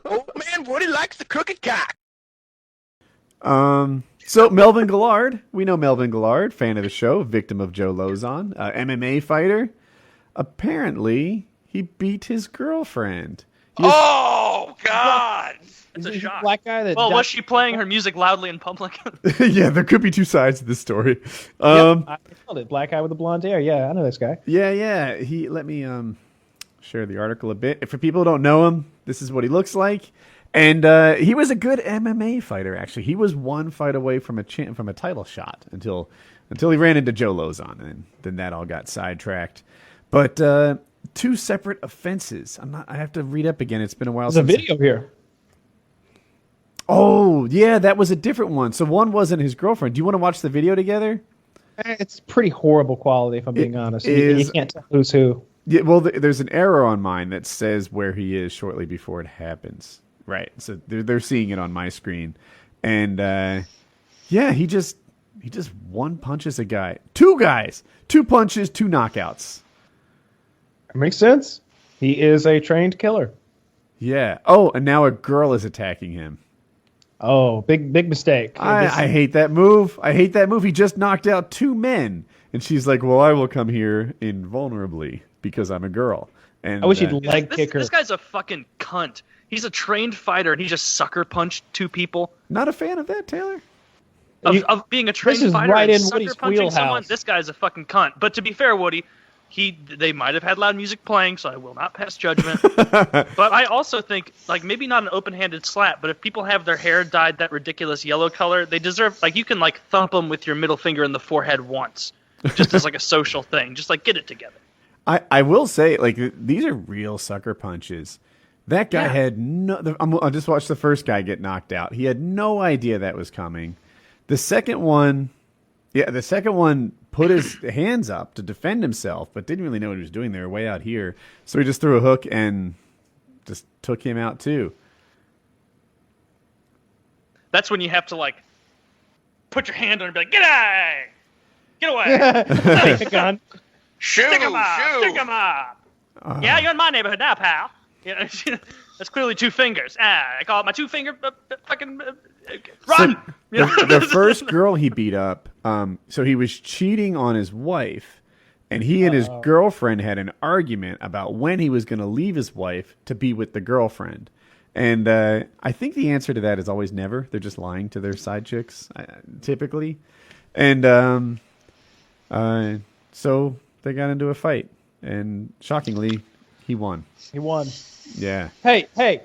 Old man Woody likes the crooked cock. So Melvin Gillard, we know Melvin Gillard, fan of the show, victim of Joe Lozon, MMA fighter. Apparently, he beat his girlfriend. Oh, God! That's a shock. Black guy that Was she playing her music loudly in public? Yeah, there could be two sides to this story. I called it. Black guy with the blonde hair. Yeah, I know this guy. Yeah. He let me share the article a bit. For people who don't know him, this is what he looks like. And he was a good MMA fighter, actually. He was one fight away from a title shot until he ran into Joe Lozon, and then that all got sidetracked. But two separate offenses. I have to read up again. It's been a while. There's a video here. Oh, yeah, that was a different one. So one wasn't his girlfriend. Do you want to watch the video together? It's pretty horrible quality, if I'm being honest. You can't tell who's who. Yeah, well, there's an error on mine that says where he is shortly before it happens. Right, so they're seeing it on my screen, and he just one punches a guy, two punches, two knockouts. That makes sense. He is a trained killer. Yeah. Oh, and now a girl is attacking him. Oh, big mistake. I hate that move. He just knocked out two men, and she's like, "Well, I will come here invulnerably because I'm a girl." And I wish he'd leg kick her. This guy's a fucking cunt. He's a trained fighter, and he just sucker punched two people. Not a fan of that, Taylor. Of being a trained fighter right and in sucker Woody's punching wheelhouse. someone, this guy's a fucking cunt. But to be fair, Woody, they might have had loud music playing, so I will not pass judgment. But I also think, like, maybe not an open-handed slap, but if people have their hair dyed that ridiculous yellow color, they deserve, like, you can, like, thump them with your middle finger in the forehead once, just as, like, a social thing. Just, like, get it together. I will say, like, these are real sucker punches. That guy had no... I just watched the first guy get knocked out. He had no idea that was coming. The second one put his hands up to defend himself, but didn't really know what he was doing. They were way out here. So he just threw a hook and just took him out, too. That's when you have to, like, put your hand on and be like, get away! Take a gun. Stick him up! Yeah, you're in my neighborhood now, pal. You know, that's clearly two fingers. I call it my two-finger fucking run! So the first girl he beat up, so he was cheating on his wife, and he and his girlfriend had an argument about when he was going to leave his wife to be with the girlfriend. And I think the answer to that is always never. They're just lying to their side chicks, typically. And so they got into a fight, and shockingly, he won. He won. Yeah. Hey,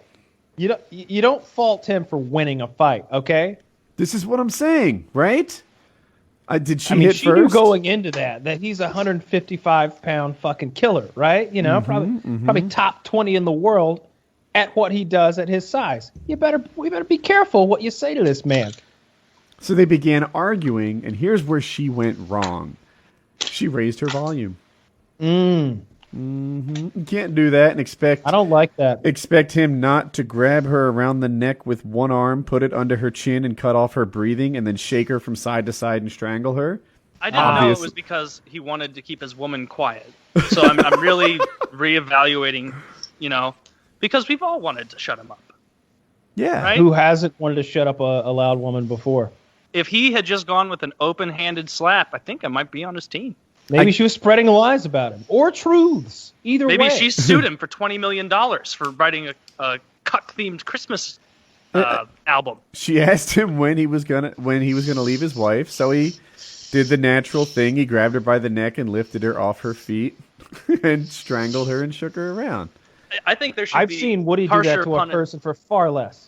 you don't fault him for winning a fight, okay? This is what I'm saying, right? Did she hit first? She knew going into that he's a 155-pound fucking killer, right? You know, probably top 20 in the world at what he does at his size. We better be careful what you say to this man. So they began arguing, and here's where she went wrong. She raised her volume. You can't do that and expect... I don't like that. Expect him not to grab her around the neck with one arm, put it under her chin, and cut off her breathing, and then shake her from side to side and strangle her. I didn't know it was because he wanted to keep his woman quiet. So I'm really reevaluating, you know, because we've all wanted to shut him up. Yeah. Right? Who hasn't wanted to shut up a loud woman before? If he had just gone with an open-handed slap, I think I might be on his team. Maybe she was spreading lies about him. Or truths. Either way. Maybe she sued him for $20 million for writing a cuck-themed Christmas album. She asked him when he was gonna leave his wife, so he did the natural thing. He grabbed her by the neck and lifted her off her feet and strangled her and shook her around. I think there should I've be seen Woody do that to a person for far less.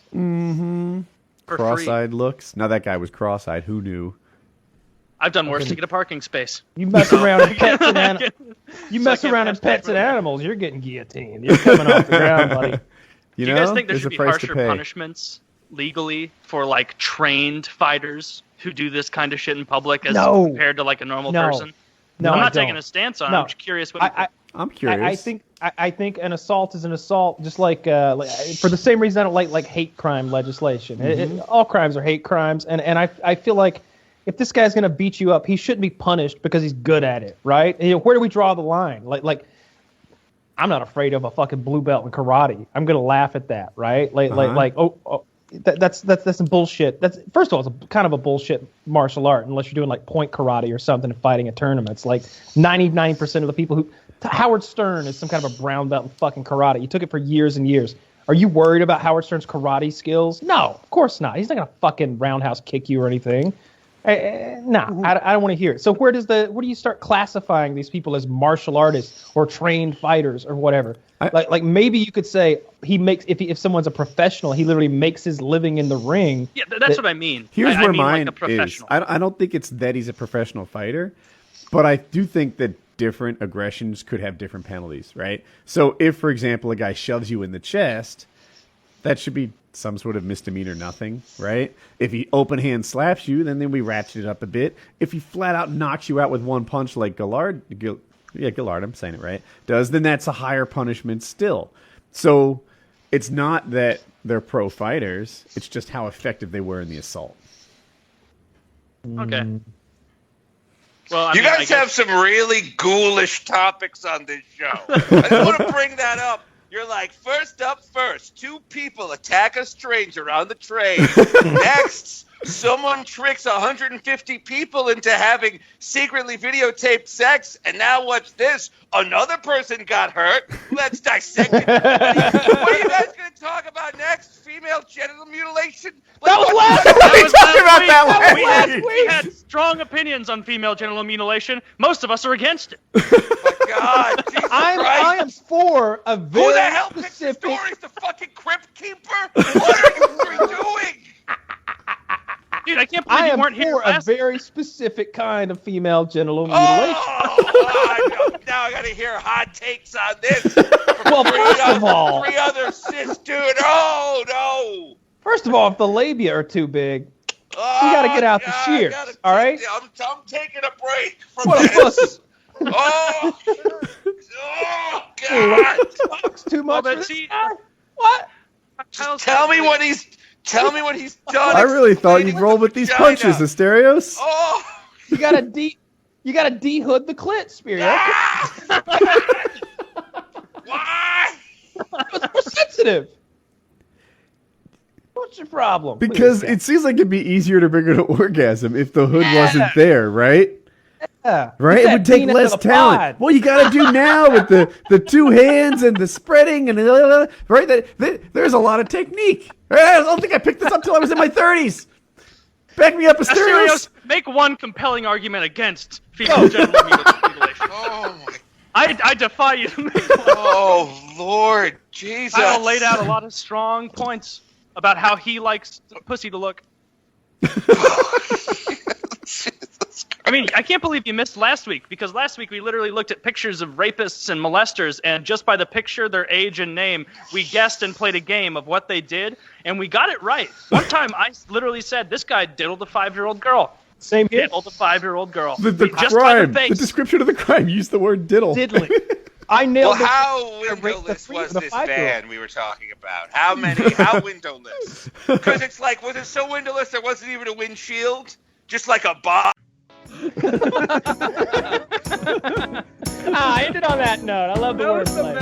Cross-eyed looks. Now that guy was cross-eyed. Who knew? I've done worse to get a parking space. You mess around in pets and animals. You mess around in pets and animals, you're getting guillotined. You're coming off the ground, buddy. Do you guys think there should be harsher punishments legally for like trained fighters who do this kind of shit in public as compared to like a normal person? No, I'm not taking a stance on it. I'm just curious what you think. I'm curious. I think an assault is an assault, just like for the same reason I don't like hate crime legislation. All crimes are hate crimes, and I feel like if this guy's gonna beat you up, he shouldn't be punished because he's good at it, right? You know, where do we draw the line? Like I'm not afraid of a fucking blue belt in karate. I'm gonna laugh at that, right? That's some bullshit. That's first of all, it's kind of a bullshit martial art unless you're doing like point karate or something and fighting at tournaments. Like 99% of the people who Howard Stern is some kind of a brown belt in fucking karate. He took it for years and years. Are you worried about Howard Stern's karate skills? No, of course not. He's not gonna fucking roundhouse kick you or anything. I don't want to hear it. So where do you start classifying these people as martial artists or trained fighters or whatever? Like maybe you could say if someone's a professional, he literally makes his living in the ring. Yeah, that's what I mean. Here's where mine like a professional. is. I don't think it's that he's a professional fighter, but I do think that different aggressions could have different penalties, right? So if, for example, a guy shoves you in the chest, that should be some sort of misdemeanor nothing, right? If he open hand slaps you, then we ratchet it up a bit. If he flat out knocks you out with one punch like Gillard, I'm saying it right, does, then that's a higher punishment still. So it's not that they're pro fighters, it's just how effective they were in the assault. Okay. Well, You guys have some really ghoulish topics on this show. I just want to bring that up. You're like, first, 2 people attack a stranger on the train. Next, someone tricks 150 people into having secretly videotaped sex. And now watch this. Another person got hurt. Let's dissect it. What are you guys going to talk about next? Female genital mutilation? That was last week. We had strong opinions on female genital mutilation. Most of us are against it. Oh my God. Jesus I am for a very Who the hell picks the specific. stories? The fucking crypt keeper? What are you three doing? Dude, I can't believe I you am weren't here for a last very specific kind of female genital mutilation. Now I got to hear hot takes on this. Well, first of all, 3 other cis dude. Oh no! if the labia are too big, Oh, we got to get out the God, shears. I gotta All right. I'm taking a break from What a this. pussy. Oh God! Talks too much. but for this see- guy? What? Tell me what he's done. I really thought you'd roll with these Vagina. punches, Asterios. Oh. You gotta de-hood the clit, Spirit. Ah! Why? We're sensitive. What's your problem? Because it seems like it'd be easier to bring her to orgasm if the hood wasn't there, right? Yeah. Right? It would take less talent. What you got to do now with the 2 hands and the spreading and right? There's a lot of technique. Right? I don't think I picked this up till I was in my 30s. Back me up, Asterios. Asterios, make one compelling argument against female genital mutilation. Oh my! I defy you to make one. Oh Lord Jesus! Kyle laid out a lot of strong points about how he likes pussy to look. I mean, I can't believe you missed last week, because last week we literally looked at pictures of rapists and molesters, and just by the picture, their age and name, we guessed and played a game of what they did, and we got it right. One time I literally said, this guy diddled a 5-year-old girl. Same here. Diddled a 5-year-old girl. The Just by crime, the face. the description of the crime used the word diddle. Diddling. I Well, nailed it. how I raped windowless the was the this 5-year-old. van we were talking about? How windowless? Because it's like, was it so windowless there wasn't even a windshield? Just like a box? I ended on that note. I love the That was wordplay.